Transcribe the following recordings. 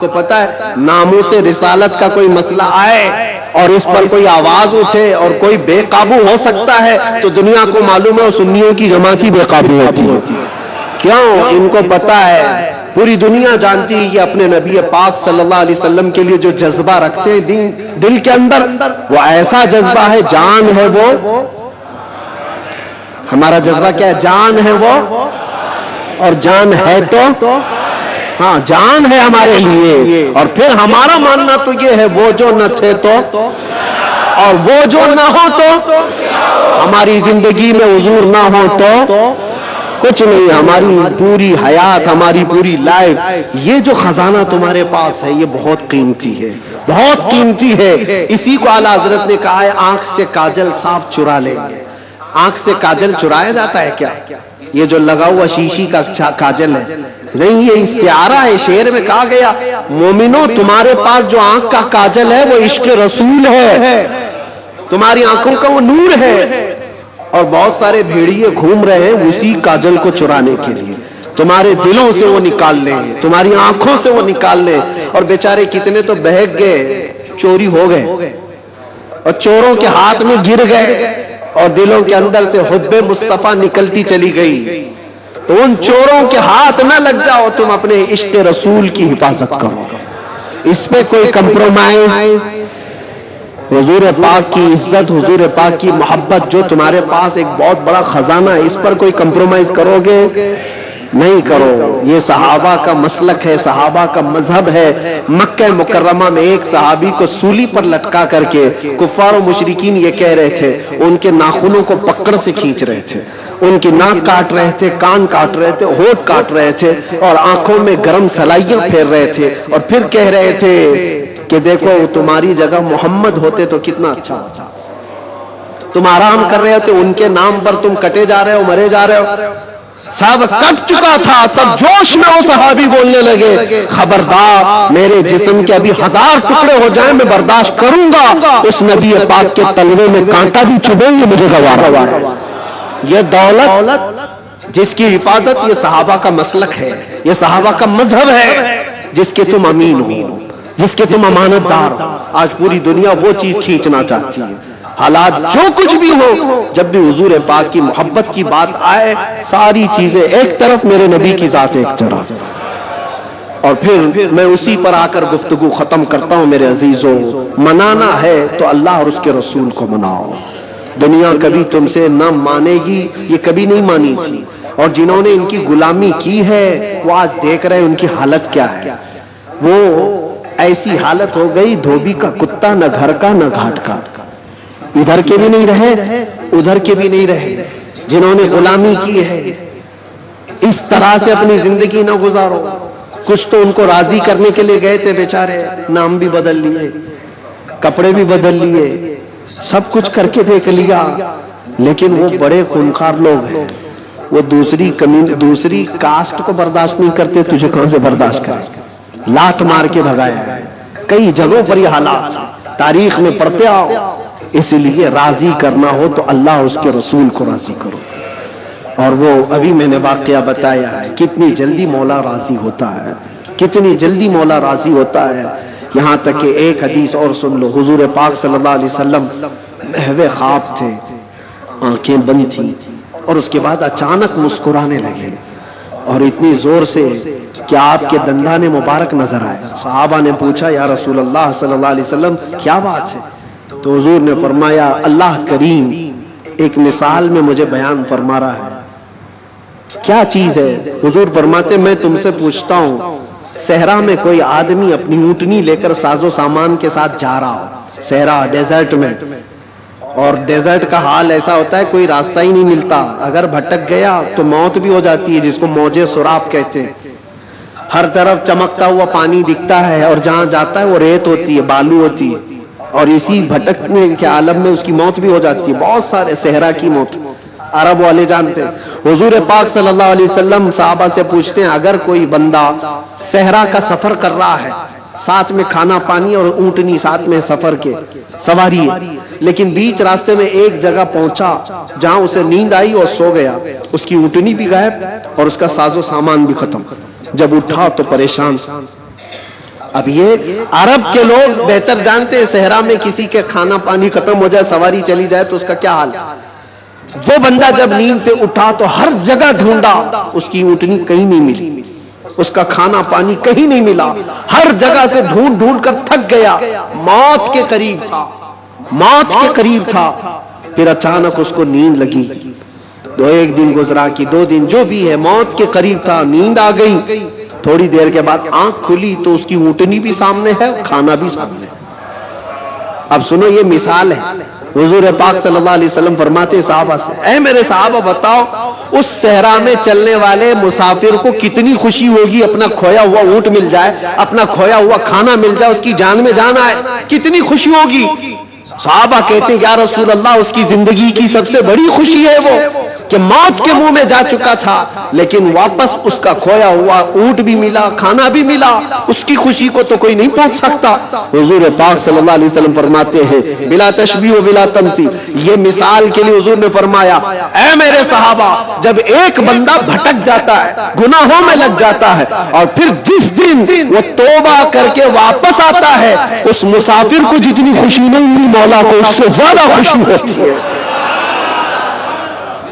کو پتا ہے ناموس رسالت کا کوئی مسئلہ آئے اور اس پر کوئی آواز اٹھے اور کوئی بے قابو ہو سکتا ہے تو دنیا کو معلوم ہے سنیوں کی جماعت ہی بے قابو ہوتی ہے. کیوں؟ ان کو پتا ہے، پوری دنیا جانتی ہے یہ اپنے نبی پاک صلی اللہ علیہ وسلم کے لیے جو جذبہ رکھتے ہیں دل کے اندر، وہ ایسا جذبہ ہے، جان ہے وہ. ہمارا جذبہ کیا ہے؟ جان ہے وہ، اور جان ہے تو ہاں جان ہے ہمارے لیے. اور پھر ہمارا ماننا تو یہ ہے وہ جو نہ تھے تو اور وہ جو نہ ہو تو ہماری زندگی میں حضور نہ ہو تو کچھ نہیں. ہماری پوری حیات، ہماری پوری لائف، یہ جو خزانہ تمہارے پاس ہے یہ بہت قیمتی ہے، بہت قیمتی ہے. اسی کو اعلیٰ حضرت نے کہا ہے آنکھ سے کاجل صاف چرا لیں گے. آنکھ سے کاجل چرایا جاتا ہے کیا؟ یہ جو لگا ہوا شیشی کا کاجل ہے نہیں، یہ استعارہ ہے. شعر میں کہا گیا مومنوں تمہارے پاس جو آنکھ کا کاجل ہے وہ عشق رسول ہے، تمہاری آنکھوں کا وہ نور ہے. اور بہت سارے بھیڑیے گھوم رہے ہیں اسی کاجل کو چرانے کے لیے. تمہارے دلوں سے وہ نکال لیں، تمہاری آنکھوں سے وہ نکال لیں. اور بیچارے کتنے تو بہک گئے، چوری ہو گئے اور چوروں کے ہاتھ میں گر گئے اور دلوں کے اندر سے حب مصطفیٰ نکلتی چلی گئی. تو ان چوروں کے ہاتھ نہ لگ جاؤ، تم اپنے عشق رسول کی حفاظت کرو. اس پہ کوئی کمپرومائز، حضور پاک کی عزت، حضور پاک کی محبت جو تمہارے پاس ایک بہت بڑا خزانہ ہے، اس پر کوئی کمپرومائز کرو گے؟ نہیں کرو. یہ صحابہ کا مسلک ہے، صحابہ کا مذہب ہے. مکہ مکرمہ میں ایک صحابی کو سولی پر لٹکا کر کے کفار و مشرکین یہ کہہ رہے تھے، ان کے ناخنوں کو پکڑ سے کھینچ رہے تھے، ان کی ناک کاٹ رہے تھے، کان کاٹ رہے تھے، ہونٹ کاٹ رہے تھے اور آنکھوں میں گرم سلائیاں پھیر رہے تھے. اور پھر کہہ رہے تھے کہ دیکھو تمہاری جگہ محمد ہوتے تو کتنا اچھا ہوتا. تم آرام کر رہے ہوتے، ان کے نام پر تم کٹے جا رہے ہو، مرے جا رہے ہو. سب کٹ چکا تھا، تب جوش میں وہ صحابی بولنے لگے خبردار میرے جسم کے ابھی 1000 ٹکڑے ہو جائیں میں برداشت کروں گا، اس نبی پاک کے تلوے میں کانٹا بھی چبھیں گے مجھے گوارا. یہ دولت جس کی حفاظت یہ صحابہ کا مسلک ہے، یہ صحابہ کا مذہب ہے، جس کے تم امین ہو، جس کے تم امانت دار ہو. آج پوری دنیا وہ چیز کھینچنا چاہتی ہے. حالات جو کچھ بھی ہو، جب بھی حضور پاک کی محبت کی بات آئے ساری چیزیں ایک طرف، میرے نبی کی ذات ایک طرف. اور پھر میں اسی پر آ کر گفتگو ختم کرتا ہوں. میرے عزیزوں، منانا ہے تو اللہ اور اس کے رسول کو مناؤ. دنیا کبھی تم سے نہ مانے گی، یہ کبھی نہیں مانی تھی. اور جنہوں نے ان کی غلامی کی ہے وہ آج دیکھ رہے ہیں ان کی حالت کیا ہے. وہ ایسی حالت ہو گئی دھوبی کا کتا، نہ گھر کا نہ گھاٹ کا، ادھر کے بھی نہیں رہے ادھر کے بھی نہیں رہے. جنہوں نے غلامی کی ہے اس طرح سے اپنی زندگی نہ گزارو. کچھ تو ان کو راضی کرنے کے لیے گئے تھے بیچارے، نام بھی بدل لیے، کپڑے بھی بدل لیے، سب کچھ کر کے دیکھ لیا، لیکن وہ بڑے خونخوار لوگ ہیں. وہ دوسری کاسٹ کو برداشت نہیں کرتے، تجھے کہاں سے برداشت کرے؟ لات مار کے بھگایا ہے. کئی جگہوں پر یہ حالات تاریخ میں پڑھتے آؤ. اس لیے راضی کرنا ہو تو اللہ اور اس کے رسول کو راضی کرو. اور وہ ابھی میں نے واقعہ بتایا ہے کتنی جلدی مولا راضی ہوتا ہے، کتنی جلدی مولا راضی ہوتا ہے. یہاں تک کہ ایک حدیث اور سن لو. حضور پاک صلی اللہ علیہ وسلم محو خواب تھے، آنکھیں بند تھیں، اور اس کے بعد اچانک مسکرانے لگے اور اتنی زور سے کہ آپ کے دندان مبارک نظر آئے. صحابہ نے پوچھا یا رسول اللہ صلی اللہ علیہ وسلم کیا بات ہے؟ تو حضور نے فرمایا اللہ کریم ایک مثال میں مجھے بیان فرما رہا ہے. کیا چیز ہے؟ حضور فرماتے میں تم سے پوچھتا ہوں، صحرا میں کوئی آدمی اپنی اونٹنی لے کر ساز و سامان کے ساتھ جا رہا ہو، صحرا ڈیزرٹ میں، اور ڈیزرٹ کا حال ایسا ہوتا ہے کوئی راستہ ہی نہیں ملتا، اگر بھٹک گیا تو موت بھی ہو جاتی ہے، جس کو موجے سراب کہتے ہیں. ہر طرف چمکتا ہوا پانی دکھتا ہے اور جہاں جاتا ہے وہ ریت ہوتی ہے، بالو ہوتی ہے، اور اسی بھٹکنے کے عالم میں اس کی موت بھی ہو جاتی ہے. بہت سارے صحرا کی موت عرب والے جانتے ہیں. حضور پاک صلی اللہ علیہ وسلم صحابہ سے پوچھتے ہیں اگر کوئی بندہ صحرا کا سفر کر رہا ہے، ساتھ میں کھانا پانی اور اونٹنی ساتھ میں سفر کے سواری ہے، لیکن بیچ راستے میں ایک جگہ پہنچا جہاں اسے نیند آئی اور سو گیا، اس کی اونٹنی بھی غائب اور اس کا ساز و سامان بھی ختم. جب اٹھا تو پریشان، اب یہ عرب کے لوگ بہتر جانتے ہیں، صحرا میں کسی کے کھانا پانی ختم ہو جائے، سواری چلی جائے تو اس کا کیا حال. وہ بندہ جب نیند سے اٹھا تو ہر جگہ ڈھونڈا، اس کی اونٹنی کہیں نہیں ملی، اس کا کھانا پانی کہیں نہیں ملا، ہر جگہ سے ڈھونڈ ڈھونڈ کر تھک گیا، موت کے قریب تھا، موت کے قریب تھا. پھر اچانک اس کو نیند لگی. ایک دن گزرا کہ 2 دن، جو بھی ہے، موت کے قریب تھا، نیند آ گئی. تھوڑی دیر کے بعد آنکھ کھلی تو اس کی اونٹنی بھی سامنے ہے، کھانا بھی سامنے ہے. اب سنو، یہ مثال ہے. حضور پاک صلی اللہ علیہ وسلم فرماتے صحابہ سے، اے میرے صحابہ بتاؤ، اس صحرا میں چلنے والے مسافر کو کتنی خوشی ہوگی اپنا کھویا ہوا اونٹ مل جائے، اپنا کھویا ہوا کھانا مل جائے، اس کی جان میں جان آئے، کتنی خوشی ہوگی. صحابہ کہتے ہیں یا رسول اللہ، اس کی زندگی کی سب سے بڑی خوشی ہے وہ کہ موت کے منہ میں جا چکا تھا لیکن واپس اس کا کھویا ہوا اونٹ بھی ملا، کھانا بھی ملا. اس کی خوشی کو تو کوئی نہیں پہنچ سکتا. حضور پاک صلی اللہ علیہ وسلم فرماتے ہیں بلا تشبیہ و بلا تمثیل، یہ مثال کے لیے حضور نے فرمایا، اے میرے صحابہ، جب ایک بندہ بھٹک جاتا ہے، گناہوں میں لگ جاتا ہے، اور پھر جس دن وہ توبہ کر کے واپس آتا ہے، اس مسافر کو جتنی خوشی نہیں ہوئی، مولا کو اس سے زیادہ خوشی ہوتی ہے.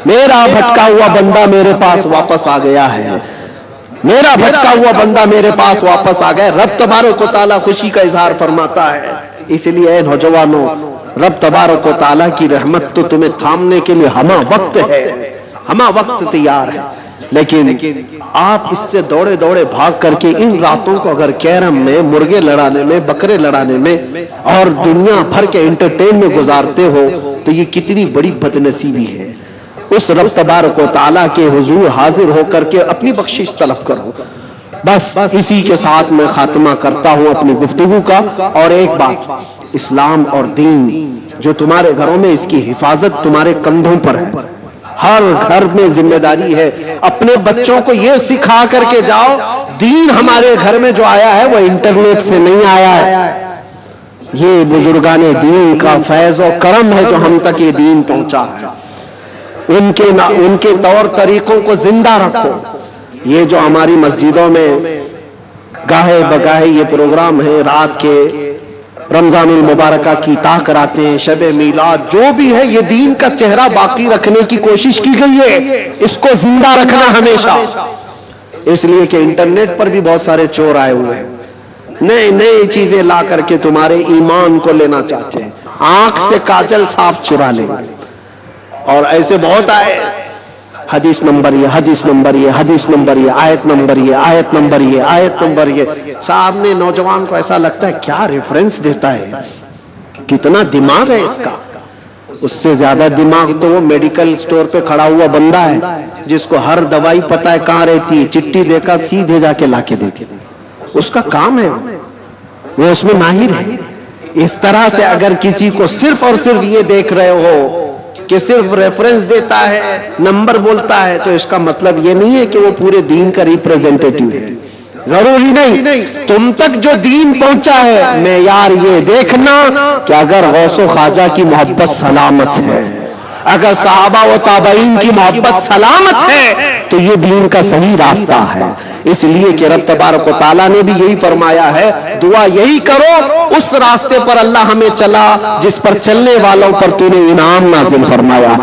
میرا بھٹکا ہوا بندہ میرے پاس واپس آ گیا ہے، میرا بھٹکا ہوا بندہ میرے پاس واپس آ گیا. رب تبارک و تعالیٰ خوشی کا اظہار فرماتا ہے. اس لیے اے نوجوانوں، رب تبارک و تعالیٰ کی رحمت تو تمہیں تھامنے کے لیے ہمہ وقت ہے، ہمہ وقت تیار ہے. لیکن آپ اس سے دوڑے دوڑے بھاگ کر کے ان راتوں کو اگر کیرم میں، مرغے لڑانے میں، بکرے لڑانے میں اور دنیا بھر کے انٹرٹین میں گزارتے ہو تو یہ کتنی بڑی بدنصیبی ہے. اس رب تبارک و تعالیٰ کے حضور حاضر ہو کر کے اپنی بخشش طلب کرو. بس اسی کے ساتھ میں خاتمہ کرتا ہوں اپنی گفتگو کا. اور ایک بات، اسلام اور دین جو تمہارے گھروں میں، اس کی حفاظت تمہارے کندھوں پر ہے. ہر گھر میں ذمہ داری ہے. اپنے بچوں کو یہ سکھا کر کے جاؤ، دین ہمارے گھر میں جو آیا ہے وہ انٹرنیٹ سے نہیں آیا ہے، یہ بزرگان دین کا فیض و کرم ہے جو ہم تک یہ دین پہنچا ہے. ان کے طور طریقوں کو زندہ رکھو. یہ جو ہماری مسجدوں میں گاہے بگاہے یہ پروگرام ہے، رات کے رمضان المبارکہ کی طاق کراتے ہیں، شب میلاد، جو بھی ہے، یہ دین کا چہرہ باقی رکھنے کی کوشش کی گئی ہے. اس کو زندہ رکھنا ہمیشہ. اس لیے کہ انٹرنیٹ پر بھی بہت سارے چور آئے ہوئے ہیں، نئے نئے چیزیں لا کر کے تمہارے ایمان کو لینا چاہتے ہیں. آنکھ سے کاجل صاف چرا لیں. اور ایسے بہت آئے، حدیث نمبر یہ، حدیث نمبر یہ، حدیث نمبر یہ، آیت نمبر یہ، آیت نمبر یہ، آیت نمبر یہ. صاحب نے نوجوان کو ایسا لگتا ہے کیا ریفرنس دیتا ہے، کتنا دماغ ہے اس کا. اس سے زیادہ دماغ تو وہ میڈیکل سٹور پہ کھڑا ہوا بندہ ہے جس کو ہر دوائی پتہ ہے کہاں رہتی ہے، چٹھی دے کر سیدھے جا کے لا کے دیتی. اس کا کام ہے، وہ اس میں ماہر ہے. اس طرح سے اگر کسی کو صرف اور صرف یہ دیکھ رہے ہو کہ صرف ریفرنس دیتا ہے، نمبر بولتا ہے، تو اس کا مطلب یہ نہیں ہے کہ وہ پورے دین کا ریپریزنٹیٹیو ہے. ضروری نہیں. تم تک جو دین پہنچا ہے، معیار یہ دیکھنا کہ اگر غوث و خواجہ کی محبت سلامت ہے، اگر صحابہ و تابعین کی محبت سلامت ہے، تو یہ دین کا صحیح راستہ ہے. اس لیے کہ رب تبارک و تعالیٰ نے بھی یہی فرمایا ہے، دعا یہی کرو اس راستے پر اللہ ہمیں چلا جس پر چلنے والوں پر تو نے انعام نازل فرمایا.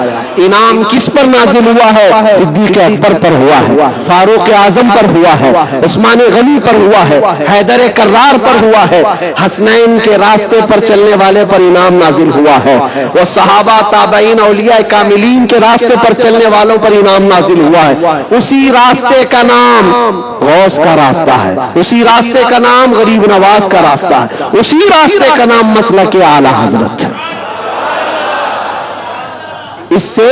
انعام کس پر نازل ہوا ہے؟ صدیق اکبر پر ہوا ہے، فاروق اعظم پر ہوا ہے، عثمان غنی پر ہوا ہے، حیدر کرار پر ہوا ہے. حسنین کے راستے پر چلنے والے پر انعام نازل ہوا ہے. وہ صحابہ، تابعین، اولیاء کاملین کے راستے پر چلنے والوں پر انعام نازل ہوا ہے. اسی راستے کا نام غوث کا راستہ ہے، اسی راستے کا نام غریب نواز کا راستہ ہے، اسی راستے کا نام مسلک اعلی حضرت ہے. اس سے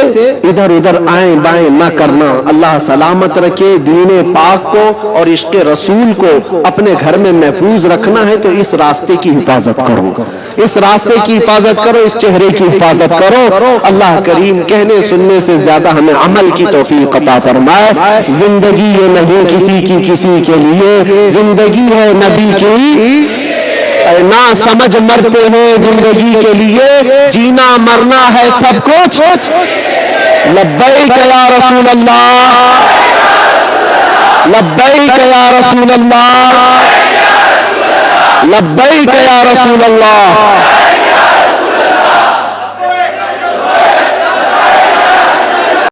ادھر ادھر آئیں بائیں نہ کرنا. اللہ سلامت رکھے دین پاک کو اور عشق رسول کو اپنے گھر میں محفوظ رکھنا ہے تو اس راستے کی حفاظت کرو، اس راستے کی حفاظت کرو، اس چہرے کی حفاظت کرو. اللہ کریم کہنے سننے سے زیادہ ہمیں عمل کی توفیق عطا فرمائے. زندگی یہ نہیں کسی کی کسی کے لیے، زندگی ہے نبی کی، نہ سمجھ مرتے ہیں زندگی کے لیے، جینا مرنا ہے سب کچھ. لبیک یا رسول اللہ، لبیک یا رسول اللہ. لبیک یا رسول اللہ